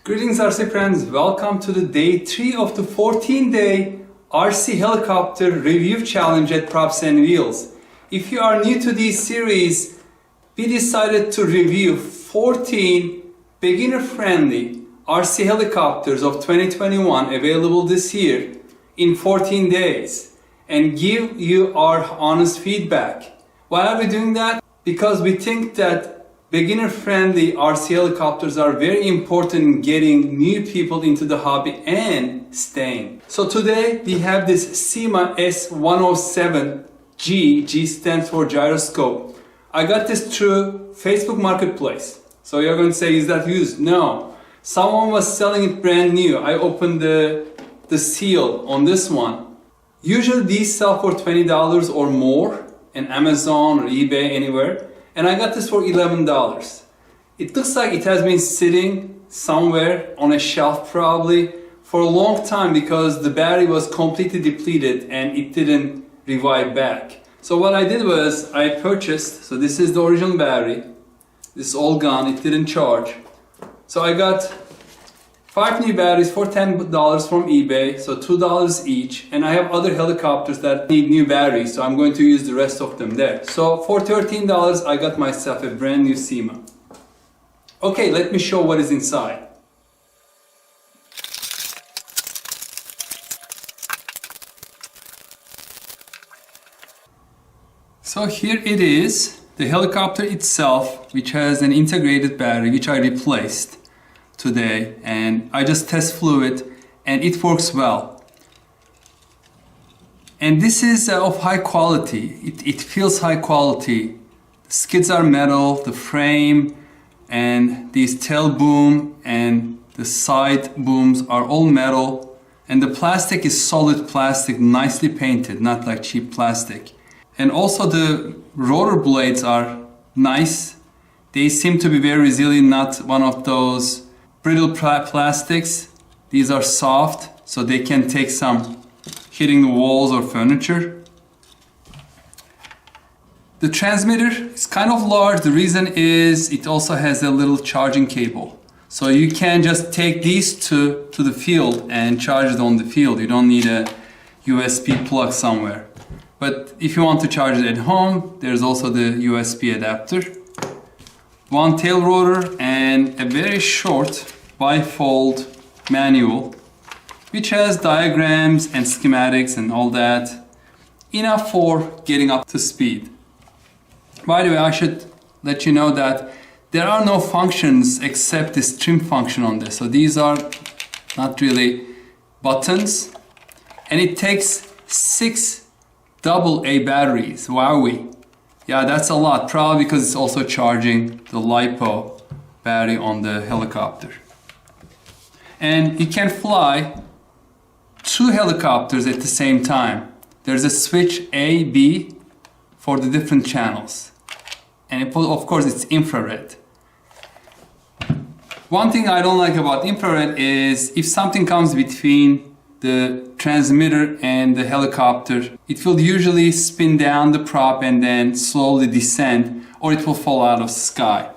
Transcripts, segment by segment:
Greetings RC friends, welcome to the day 3 of the 14-day RC helicopter review challenge at Props and Wheels. If you are new to this series, we decided to review 14 beginner-friendly RC helicopters of 2021 available this year in 14 days and give you our honest feedback. Why are we doing that? Because we think that beginner-friendly RC helicopters are very important in getting new people into the hobby and staying. So today we have this Syma S107G, G stands for gyroscope. I got this through Facebook Marketplace. So you're going to say, is that used? No. Someone was selling it brand new. I opened the seal on this one. Usually these sell for $20 or more in Amazon or eBay, anywhere. And I got this for $11. It looks like it has been sitting somewhere on a shelf probably for a long time because the battery was completely depleted and it didn't revive back. So what I did was I purchased, so this is the original battery. This is all gone, it didn't charge. So I got 5 new batteries for $10 from eBay, so $2 each. And I have other helicopters that need new batteries, so I'm going to use the rest of them there. So for $13, I got myself a brand new Syma. Okay, let me show what is inside. So here it is, the helicopter itself, which has an integrated battery, which I replaced today, and I just test flew it and it works well. And this is of high quality. It feels high quality. The skids are metal, the frame and these tail boom and the side booms are all metal, and the plastic is solid plastic, nicely painted, not like cheap plastic. And also the rotor blades are nice. They seem to be very resilient, not one of those brittle plastics. These are soft, so they can take some hitting the walls or furniture. The transmitter is kind of large. The reason is it also has a little charging cable. So you can just take these to the field and charge it on the field. You don't need a USB plug somewhere. But if you want to charge it at home, there's also the USB adapter. One tail rotor and a very short bifold manual which has diagrams and schematics and all that, enough for getting up to speed. By the way, I should let you know that there are no functions except this trim function on this. So these are not really buttons, and it takes 6 AA batteries. Wowee. Yeah, that's a lot, probably because it's also charging the LiPo battery on the helicopter. And you can fly 2 helicopters at the same time. There's a switch A, B for the different channels. And of course it's infrared. One thing I don't like about infrared is if something comes between the transmitter and the helicopter, it will usually spin down the prop and then slowly descend, or it will fall out of the sky.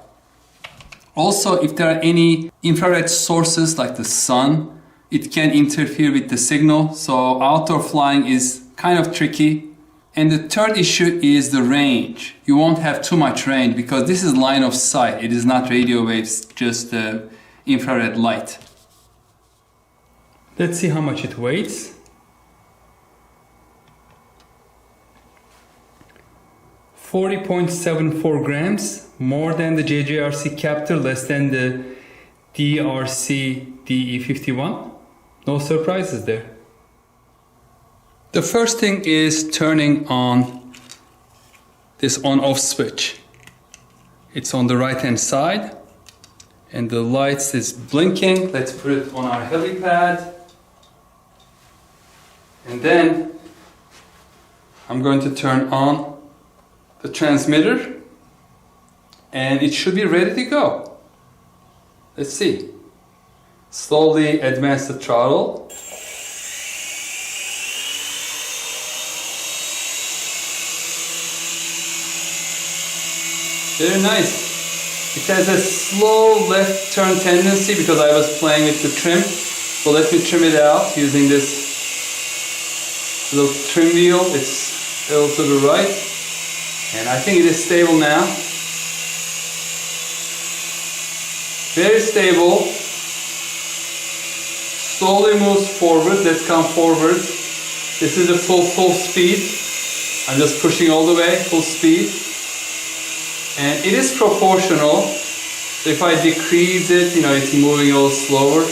Also, if there are any infrared sources like the sun, it can interfere with the signal, so outdoor flying is kind of tricky. And the third issue is the range. You won't have too much range because this is line of sight. It is not radio waves, just infrared light. Let's see how much it weighs. 40.74 grams, more than the JJRC Captor, less than the DRC DE51. No surprises there. The first thing is turning on this on-off switch. It's on the right hand side and the lights is blinking. Let's put it on our helipad. And then I'm going to turn on the transmitter and it should be ready to go. Let's see. Slowly advance the throttle. Very nice. It has a slow left turn tendency because I was playing with the trim. So let me trim it out using this little trim wheel. It's a little to the right. And I think it is stable now. Very stable. Slowly moves forward. Let's come forward. This is the full speed. I'm just pushing all the way, full speed. And it is proportional. So if I decrease it, it's moving a little slower.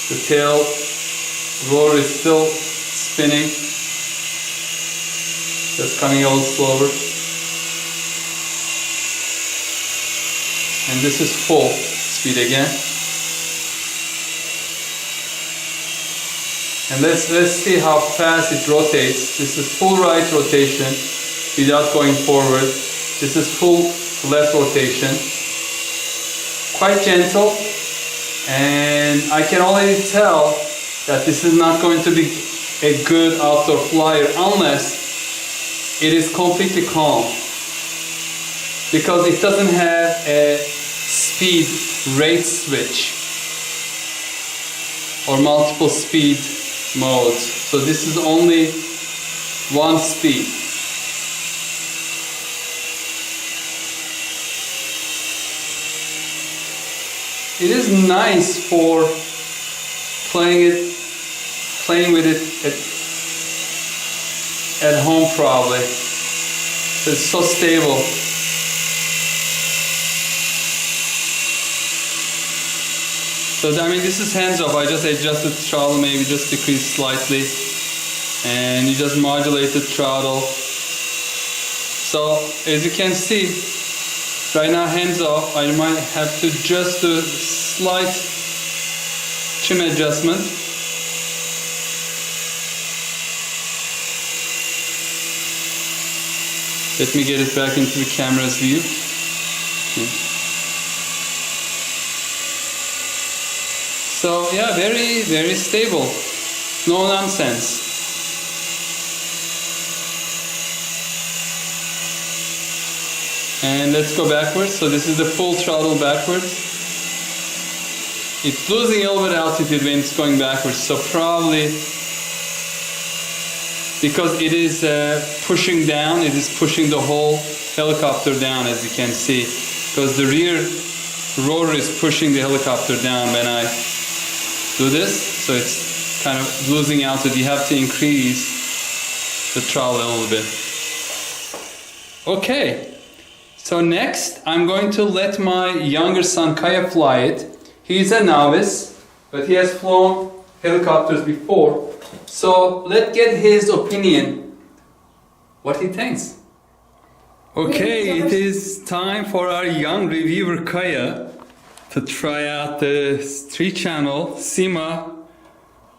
The tail rotor is still spinning. Just coming a little slower. And this is full speed again. And let's see how fast it rotates. This is full right rotation without going forward. This is full left rotation. Quite gentle. And I can already tell that this is not going to be a good outdoor flyer unless it is completely calm. Because it doesn't have a speed rate switch or multiple speed modes. So this is only one speed. It is nice for playing with it at home probably. It's so stable. So I mean, this is hands off. I just adjusted the throttle, maybe just decrease slightly, and you just modulate the throttle. So as you can see, right now hands off. I might have to just do a slight trim adjustment. Let me get it back into the camera's view. So yeah, very, very stable. No nonsense. And let's go backwards. So this is the full throttle backwards. It's losing a little bit of altitude when it's going backwards. So probably because it is pushing down, it is pushing the whole helicopter down, as you can see. Because the rear rotor is pushing the helicopter down when I do this. So it's kind of losing altitude. You have to increase the throttle a little bit. Okay. So next, I'm going to let my younger son Kaya fly it. He's a novice, but he has flown helicopters before. So let's get his opinion, what he thinks. Okay, it is time for our young reviewer Kaya to try out the 3-channel Syma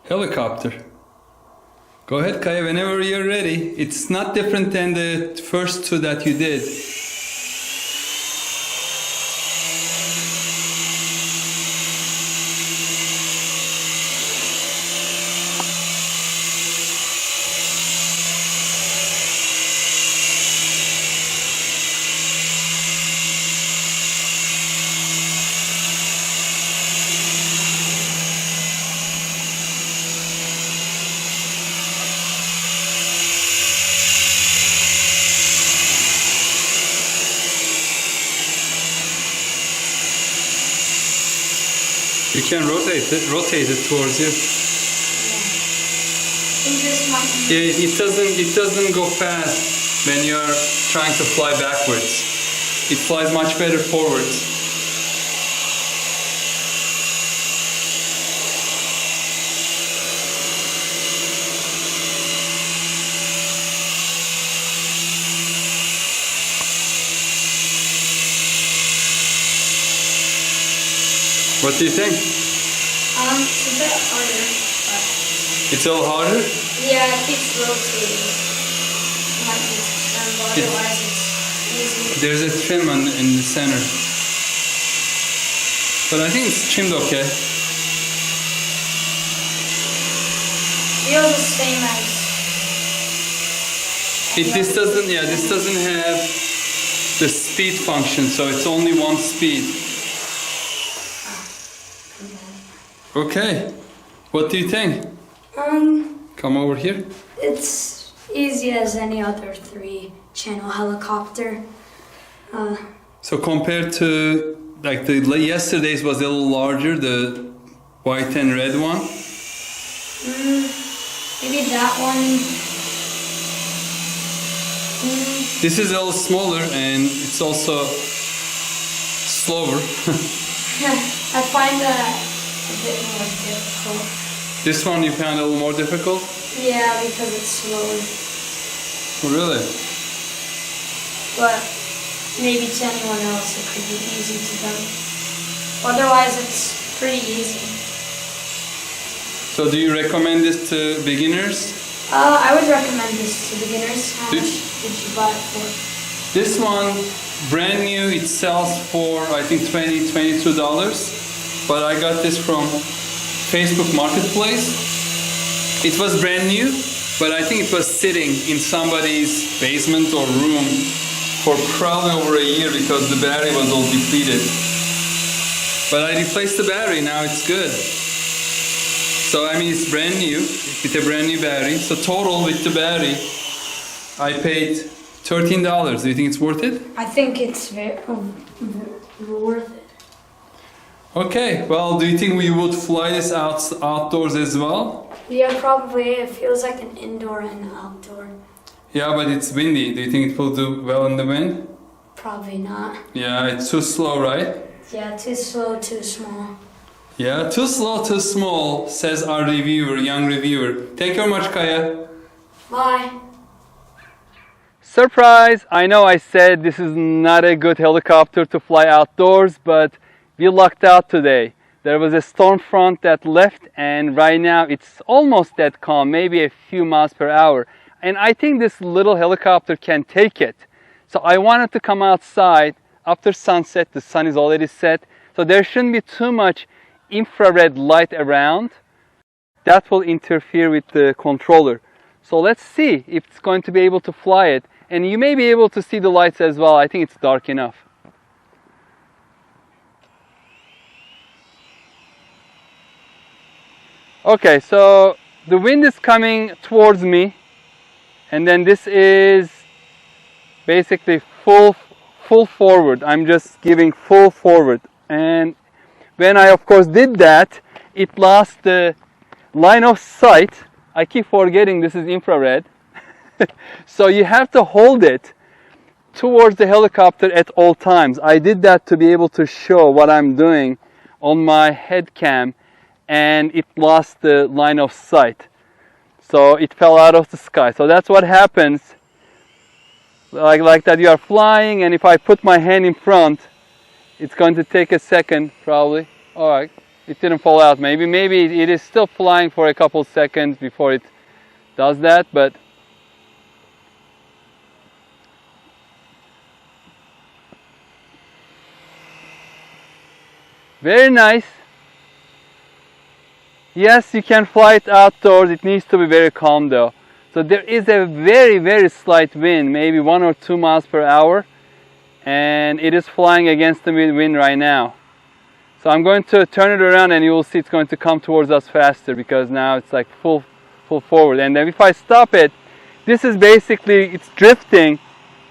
helicopter. Go ahead, Kaya, whenever you're ready. It's not different than the first two that you did. You can rotate it towards you. Yeah, it doesn't go fast when you are trying to fly backwards. It flies much better forwards. What do you think? It's a bit harder. But it's a little harder? yeah, it keeps rotating. Like it's, but otherwise it's easy. There's a trim in the center. But I think it's trimmed okay. Feels the same as. This doesn't have the speed function, so it's only one speed. Okay, what do you think? Come over here. It's easy as any other 3-channel helicopter. So compared to like the yesterday's was a little larger, the white and red one. Maybe that one. This is a little smaller and it's also slower. I find that a bit more difficult. This one you found a little more difficult? Yeah, because it's slower. Oh, really? But maybe to anyone else it could be easy to them. Otherwise it's pretty easy. So do you recommend this to beginners? I would recommend this to beginners. How much did you buy it for? This one, brand new, it sells for I think $22. But I got this from Facebook Marketplace. It was brand new, but I think it was sitting in somebody's basement or room for probably over a year because the battery was all depleted. But I replaced the battery, now it's good. So I mean it's brand new, with a brand new battery. So total with the battery, I paid $13. Do you think it's worth it? I think it's very worth it. Okay, well, do you think we would fly this outdoors as well? Yeah, probably. It feels like an indoor and outdoor. Yeah, but it's windy. Do you think it will do well in the wind? Probably not. Yeah, it's too slow, right? Yeah, too slow, too small. Yeah, too slow, too small, says our reviewer, young reviewer. Thank you very much, Kaya. Bye. Surprise! I know I said this is not a good helicopter to fly outdoors, but we lucked out today. There was a storm front that left and right now it's almost that calm, maybe a few miles per hour. And I think this little helicopter can take it. So I wanted to come outside after sunset. The sun is already set. So there shouldn't be too much infrared light around. That will interfere with the controller. So let's see if it's going to be able to fly it. And you may be able to see the lights as well. I think it's dark enough. Okay, so the wind is coming towards me, and then this is basically full forward. I'm just giving full forward, and when I of course did that, it lost the line of sight. I keep forgetting this is infrared. So you have to hold it towards the helicopter at all times. I did that to be able to show what I'm doing on my head cam, and it lost the line of sight. So it fell out of the sky. So that's what happens. Like that you are flying, and if I put my hand in front, it's going to take a second probably. Alright, it didn't fall out. Maybe it is still flying for a couple seconds before it does that, but very nice. Yes, you can fly it outdoors. It needs to be very calm though. So there is a very, very slight wind, maybe 1 or 2 miles per hour. And it is flying against the wind right now. So I'm going to turn it around and you will see it's going to come towards us faster because now it's like full forward. And then if I stop it, this is basically, it's drifting.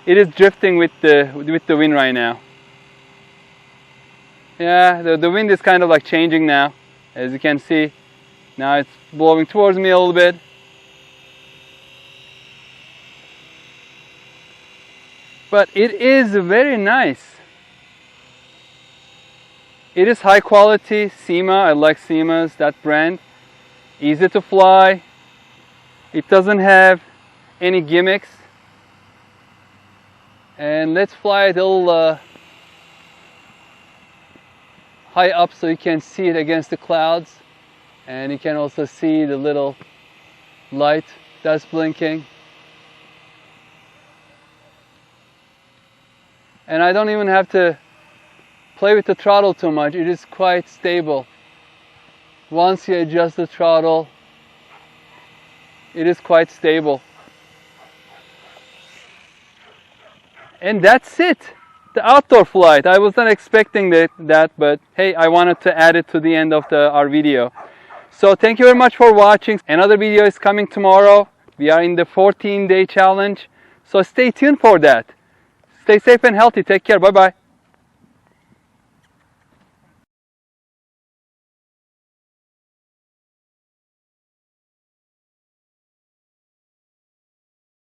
It is drifting with the wind right now. Yeah, the wind is kind of like changing now, as you can see. Now it's blowing towards me a little bit. But it is very nice. It is high quality, Syma. I like Syma's, that brand. Easy to fly. It doesn't have any gimmicks. And let's fly it a little high up so you can see it against the clouds. And you can also see the little light that's blinking. And I don't even have to play with the throttle too much. It is quite stable. Once you adjust the throttle, it is quite stable. And that's it. The outdoor flight. I was not expecting that, but hey, I wanted to add it to the end of our video. So thank you very much for watching. Another video is coming tomorrow. We are in the 14-day challenge. So stay tuned for that. Stay safe and healthy. Take care. Bye-bye.